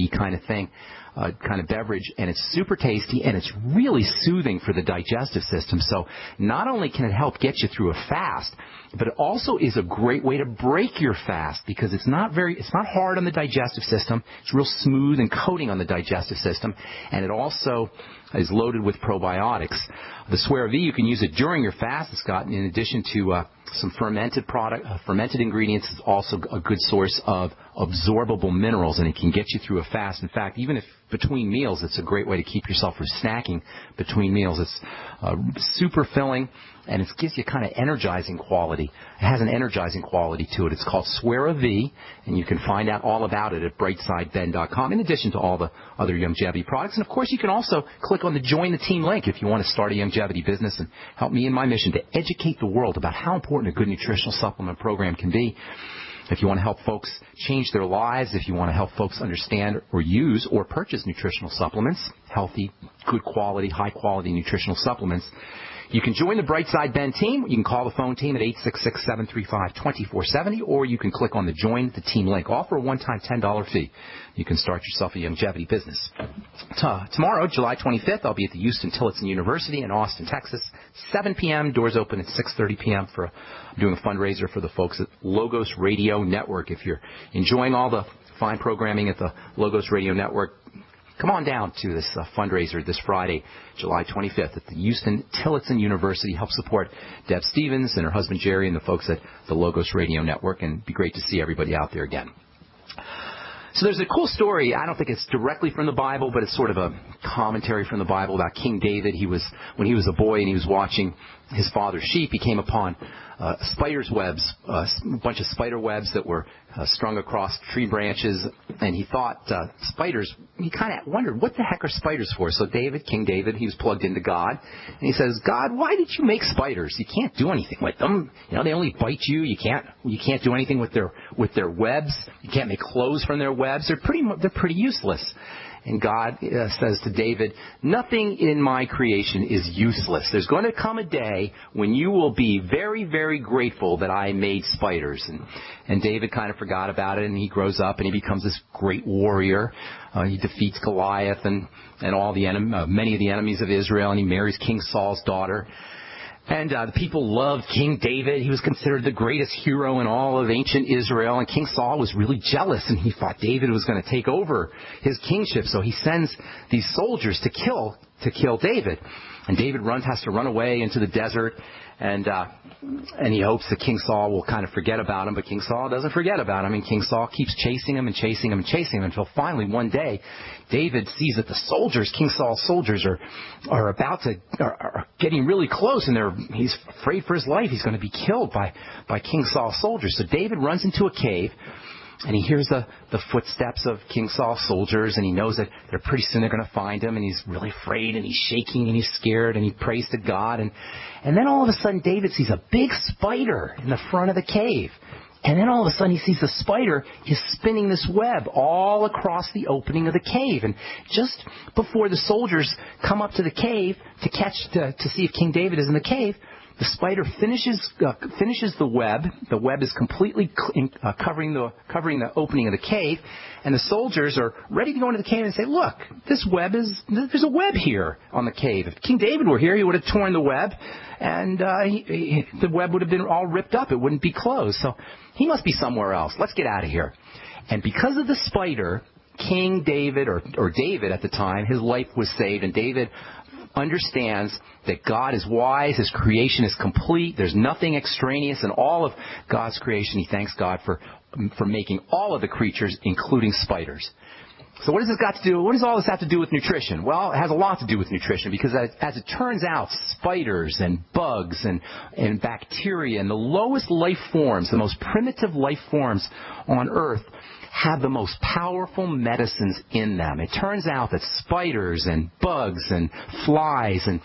kind of thing, kind of beverage, and it's super tasty, and it's really soothing for the digestive system. So not only can it help get you through a fast, but it also is a great way to break your fast, because it's not hard on the digestive system. It's real smooth and coating on the digestive system, and it also is loaded with probiotics. The Swear V, you can use it during your fast. It's got, in addition to some fermented ingredients, it's also a good source of absorbable minerals, and it can get you through a fast. In fact, even if between meals, it's a great way to keep yourself from snacking between meals. It's super filling, and it gives you kind of energizing quality. It has an energizing quality to it. It's called Swear V, and you can find out all about it at brightsideben.com, in addition to all the other longevity products. And, of course, you can also click on the Join the Team link if you want to start a longevity business and help me in my mission to educate the world about how important a good nutritional supplement program can be. If you want to help folks change their lives, if you want to help folks understand or use or purchase nutritional supplements, healthy, good quality, high quality nutritional supplements, you can join the Brightside Ben team. You can call the phone team at 866-735-2470, or you can click on the Join the Team link, all for a one-time $10 fee. You can start yourself a longevity business. Tomorrow, July 25th, I'll be at the Houston Tillotson University in Austin, Texas, 7 p.m. Doors open at 6:30 p.m. I'm doing a fundraiser for the folks at Logos Radio Network. If you're enjoying all the fine programming at the Logos Radio Network, come on down to this fundraiser this Friday, July 25th, at the Houston Tillotson University. Help support Deb Stevens and her husband Jerry and the folks at the Logos Radio Network, and it'd be great to see everybody out there again. So there's a cool story. I don't think it's directly from the Bible, but it's sort of a commentary from the Bible about King David. When he was a boy and he was watching his father's sheep, he came upon spider's webs, a bunch of spider webs that were strung across tree branches, and he thought spiders. He kind of wondered, what the heck are spiders for? So King David, he was plugged into God, and he says, God, why did you make spiders? You can't do anything with them. You know, they only bite you. You can't do anything with their webs. You can't make clothes from their webs. They're pretty useless. And God says to David, nothing in my creation is useless. There's going to come a day when you will be very, very grateful that I made spiders. And David kind of forgot about it, and he grows up, and he becomes this great warrior. He defeats Goliath and all the many of the enemies of Israel, and he marries King Saul's daughter. And the people loved King David. He was considered the greatest hero in all of ancient Israel. And King Saul was really jealous, and he thought David was going to take over his kingship. So he sends these soldiers to kill David. And David has to run away into the desert, and he hopes that King Saul will kind of forget about him. But King Saul doesn't forget about him, and King Saul keeps chasing him and chasing him and chasing him until finally one day David sees that King Saul's soldiers are getting really close, and he's afraid for his life. He's going to be killed by King Saul's soldiers. So David runs into a cave, and he hears the footsteps of King Saul's soldiers, and he knows that pretty soon they're going to find him, and he's really afraid, and he's shaking, and he's scared, and he prays to God. And then all of a sudden David sees a big spider in the front of the cave. And then all of a sudden he sees the spider is spinning this web all across the opening of the cave. And just before the soldiers come up to the cave to see if King David is in the cave, the spider finishes the web. The web is completely covering the opening of the cave, and the soldiers are ready to go into the cave and say, "Look, there's a web here on the cave. If King David were here, he would have torn the web, and the web would have been all ripped up. It wouldn't be closed. So he must be somewhere else. Let's get out of here." And because of the spider, King David, or David at the time, his life was saved, and David understands that God is wise, His creation is complete, there's nothing extraneous in all of God's creation. He thanks God for making all of the creatures, including spiders. So what does all this have to do with nutrition? Well, it has a lot to do with nutrition, because as it turns out, spiders and bugs and bacteria and the lowest life forms, the most primitive life forms on Earth, have the most powerful medicines in them. It turns out that spiders and bugs and flies and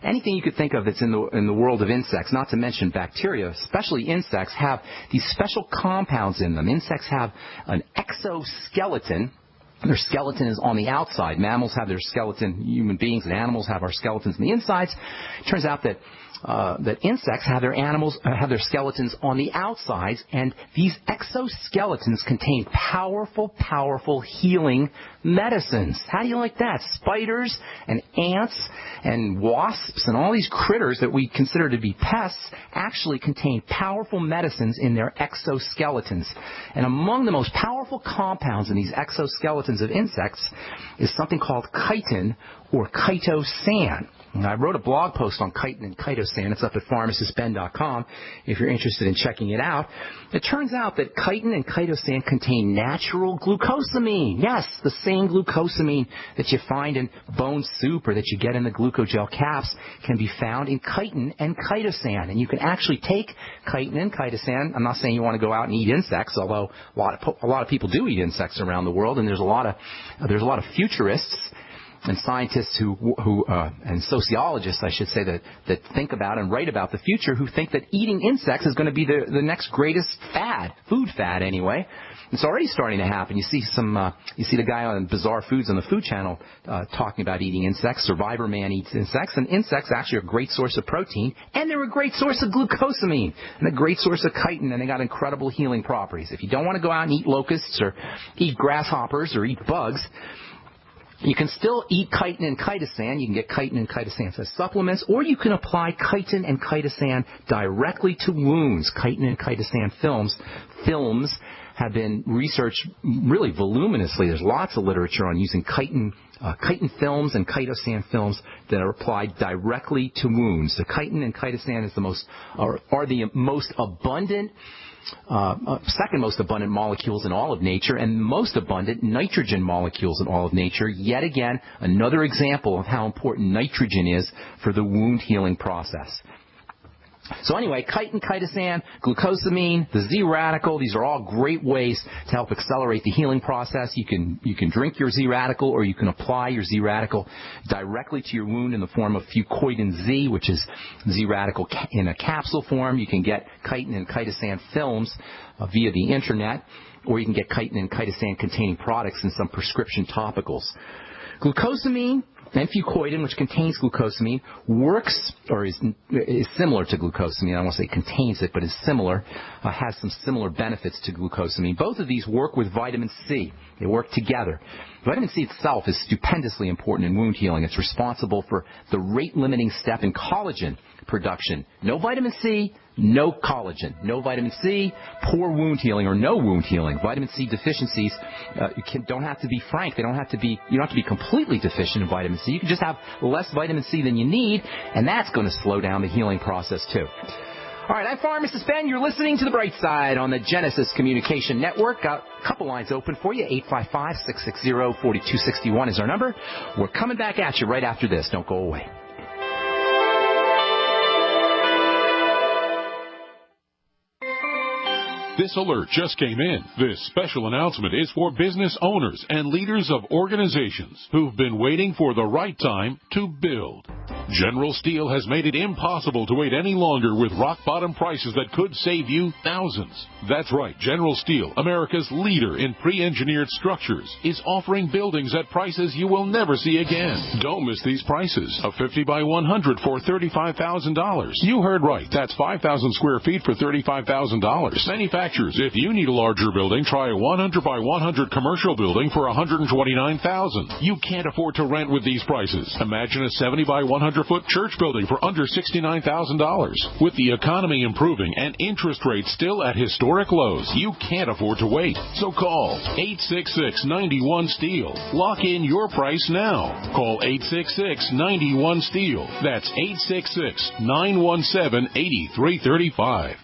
anything you could think of that's in the world of insects, not to mention bacteria, especially insects, have these special compounds in them. Insects have an exoskeleton. Their skeleton is on the outside. Mammals have their skeleton. Human beings and animals have our skeletons on the insides. It turns out that that insects have their skeletons on the outsides, and these exoskeletons contain powerful, powerful healing medicines. How do you like that? Spiders and ants and wasps and all these critters that we consider to be pests actually contain powerful medicines in their exoskeletons. And among the most powerful compounds in these exoskeletons of insects is something called chitin or chitosan. I wrote a blog post on chitin and chitosan. It's up at pharmacistben.com if you're interested in checking it out. It turns out that chitin and chitosan contain natural glucosamine. Yes, the same glucosamine that you find in bone soup or that you get in the glucogel caps can be found in chitin and chitosan. And you can actually take chitin and chitosan. I'm not saying you want to go out and eat insects, although a lot of people do eat insects around the world, and there's a lot of futurists and scientists and sociologists, I should say, that think about and write about the future, who think that eating insects is going to be the next greatest fad, food fad anyway. It's already starting to happen. You see the guy on Bizarre Foods on the Food Channel talking about eating insects. Survivor Man eats insects, and insects actually are a great source of protein, and they're a great source of glucosamine, and a great source of chitin, and they got incredible healing properties. If you don't want to go out and eat locusts or eat grasshoppers or eat bugs, you can still eat chitin and chitosan. You can get chitin and chitosan as supplements, or you can apply chitin and chitosan directly to wounds. Chitin and chitosan films have been researched really voluminously. There's lots of literature on using chitin films and chitosan films that are applied directly to wounds. The chitin and chitosan is are the most abundant, second most abundant molecules in all of nature, and most abundant nitrogen molecules in all of nature. Yet again, another example of how important nitrogen is for the wound healing process. So anyway, chitin, chitosan, glucosamine, the Z radical, these are all great ways to help accelerate the healing process. You can drink your Z radical, or you can apply your Z radical directly to your wound in the form of fucoidan Z, which is Z radical in a capsule form. You can get chitin and chitosan films via the internet, or you can get chitin and chitosan containing products in some prescription topicals. Glucosamine and fucoidan, which contains glucosamine, works or is similar to glucosamine. I don't want to say contains it, but is similar, has some similar benefits to glucosamine. Both of these work with vitamin C. They work together. Vitamin C itself is stupendously important in wound healing. It's responsible for the rate-limiting step in collagen production. No vitamin C, no collagen. No vitamin C, poor wound healing or no wound healing. Vitamin C deficiencies don't have to be frank. You don't have to be completely deficient in vitamin C. You can just have less vitamin C than you need, and that's going to slow down the healing process too. All right, I'm Pharmacist Ben. You're listening to The Bright Side on the Genesis Communication Network. Got a couple lines open for you. 855-660-4261 is our number. We're coming back at you right after this. Don't go away. This alert just came in. This special announcement is for business owners and leaders of organizations who've been waiting for the right time to build. General Steel has made it impossible to wait any longer with rock-bottom prices that could save you thousands. That's right, General Steel, America's leader in pre-engineered structures, is offering buildings at prices you will never see again. Don't miss these prices. A 50 by 100 for $35,000. You heard right. That's 5,000 square feet for $35,000. Manufacturers, if you need a larger building, try a 100 by 100 commercial building for $129,000. You can't afford to rent with these prices. Imagine a 70 by 100-foot church building for under $69,000. With the economy improving and interest rates still at historic lows, you can't afford to wait. So call 866-91-STEEL. Lock in your price now. Call 866-91-STEEL. That's 866-917-8335.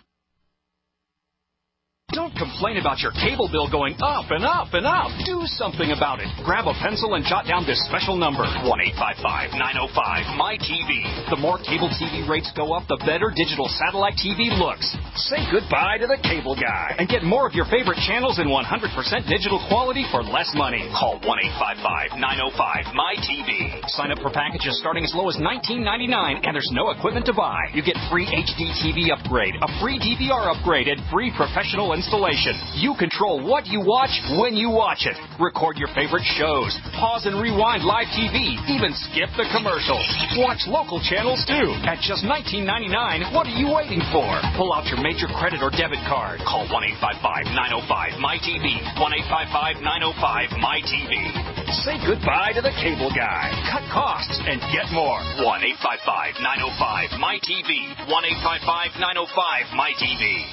Don't complain about your cable bill going up and up and up. Do something about it. Grab a pencil and jot down this special number, 1-855-905-MY-TV. The more cable TV rates go up, the better digital satellite TV looks. Say goodbye to the cable guy and get more of your favorite channels in 100% digital quality for less money. Call 1-855-905-MY-TV. Sign up for packages starting as low as $19.99, and there's no equipment to buy. You get free HD TV upgrade, a free DVR upgrade, and free professional installation. information. You control what you watch when you watch it. Record your favorite shows. Pause and rewind live TV. Even skip the commercials. Watch local channels too. At just $19.99, what are you waiting for? Pull out your major credit or debit card. Call 1-855-905-MY-TV. 1-855-905-MY-TV. Say goodbye to the cable guy. Cut costs and get more. 1-855-905-MY-TV. 1-855-905-MY-TV.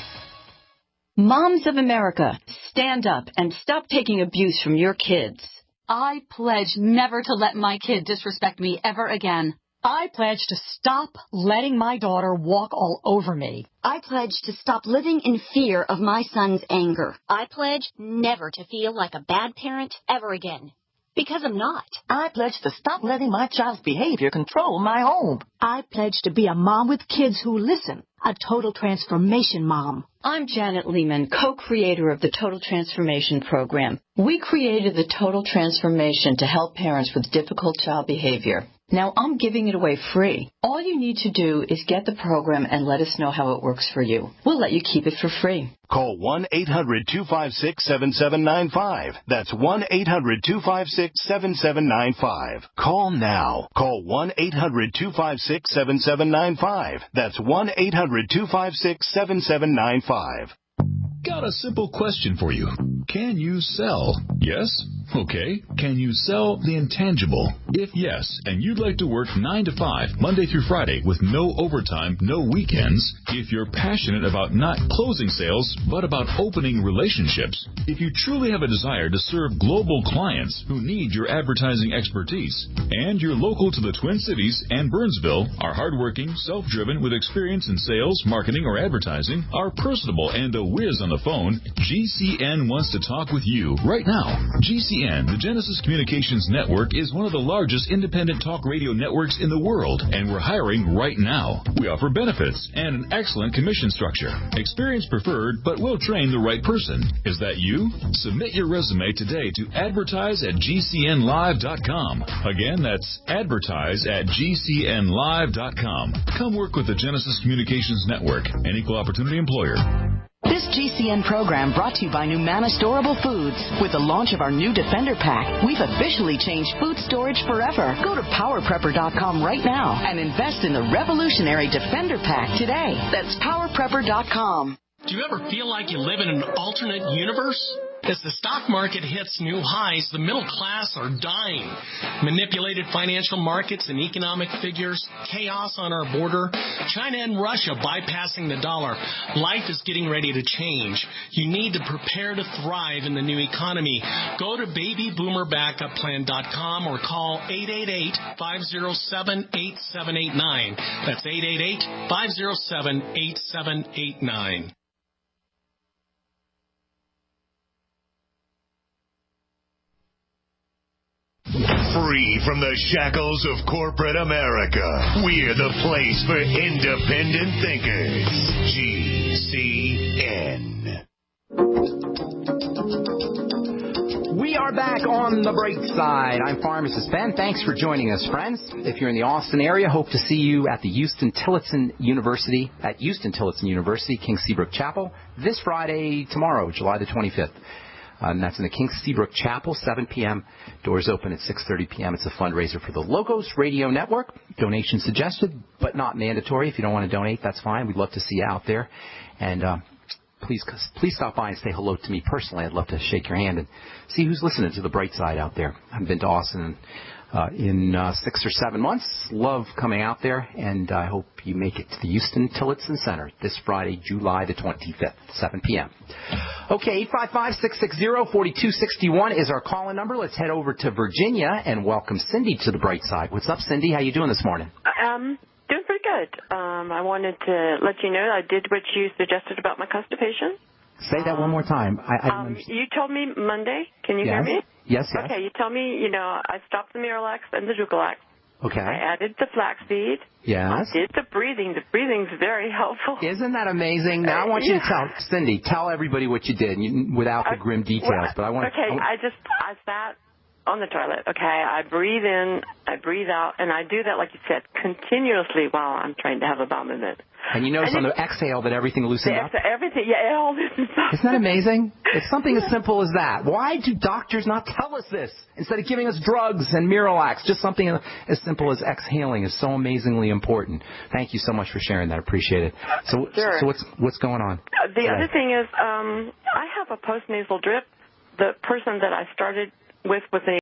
Moms of America, stand up and stop taking abuse from your kids. I pledge never to let my kid disrespect me ever again. I pledge to stop letting my daughter walk all over me. I pledge to stop living in fear of my son's anger. I pledge never to feel like a bad parent ever again. Because I'm not. I pledge to stop letting my child's behavior control my home. I pledge to be a mom with kids who listen, a total transformation mom. I'm Janet Lehman, co-creator of the Total Transformation Program. We created the Total Transformation to help parents with difficult child behavior. Now I'm giving it away free. All you need to do is get the program and let us know how it works for you. We'll let you keep it for free. Call 1-800-256-7795. That's 1-800-256-7795. Call now. Call 1-800-256-7795. That's 1-800-256-7795. Got a simple question for you. Can you sell? Yes? Okay. Can you sell the intangible? If yes, and you'd like to work 9 to 5, Monday through Friday, with no overtime, no weekends, if you're passionate about not closing sales, but about opening relationships, if you truly have a desire to serve global clients who need your advertising expertise, and you're local to the Twin Cities and Burnsville, are hardworking, self-driven, with experience in sales, marketing, or advertising, are personable, and a whiz on the phone, GCN wants to talk with you right now. GCN, the Genesis Communications Network, is one of the largest independent talk radio networks in the world, and we're hiring right now. We offer benefits and an excellent commission structure. Experience preferred, but we'll train the right person. Is that you? Submit your resume today to advertise@gcnlive.com. Again, that's advertise@gcnlive.com. Come work with the Genesis Communications Network, an equal opportunity employer. This GCN program brought to you by Numana Storable Foods. With the launch of our new Defender Pack, we've officially changed food storage forever. Go to PowerPrepper.com right now and invest in the revolutionary Defender Pack today. That's PowerPrepper.com. Do you ever feel like you live in an alternate universe? As the stock market hits new highs, the middle class are dying. Manipulated financial markets and economic figures, chaos on our border, China and Russia bypassing the dollar. Life is getting ready to change. You need to prepare to thrive in the new economy. Go to babyboomerbackupplan.com or call 888-507-8789. That's 888-507-8789. Free from the shackles of corporate America, we're the place for independent thinkers. GCN. We are back on the bright side. I'm Pharmacist Ben. Thanks for joining us, friends. If you're in the Austin area, hope to see you at the Houston-Tillotson University, King Seabrook Chapel, this Friday, tomorrow, July the 25th. And that's in the King Seabrook Chapel, 7 p.m. Doors open at 6:30 p.m. It's a fundraiser for the Logos Radio Network. Donation suggested, but not mandatory. If you don't want to donate, that's fine. We'd love to see you out there. And please stop by and say hello to me personally. I'd love to shake your hand and see who's listening to the bright side out there. I've been to Austin in 6 or 7 months. Love coming out there, and I hope you make it to the Houston-Tillotson Center this Friday, July the 25th, 7 p.m. Okay, 855-660-4261 is our call-in number. Let's head over to Virginia and welcome Cindy to the bright side. What's up, Cindy? How you doing this morning? Doing pretty good. I wanted to let you know I did what you suggested about my constipation. Say that one more time. You told me Monday. Can you hear me? Yes. Okay, you told me, I stopped the Miralax and the Dulcolax. Okay. I added the flaxseed. Yes. I did the breathing. The breathing's very helpful. Isn't that amazing? Now I want you to tell everybody what you did without the grim details. But I want. Okay, I sat On the toilet, okay. I breathe in, I breathe out, and I do that, like you said, continuously while I'm trying to have a bowel movement. And you notice on the exhale that everything loosens up? Everything, yeah, all this stuff. Isn't that amazing? It's something as simple as that. Why do doctors not tell us this? Instead of giving us drugs and Miralax, just something as simple as exhaling is so amazingly important. Thank you so much for sharing that. I appreciate it. So what's going on? The other thing is I have a postnasal drip. The person that I started with was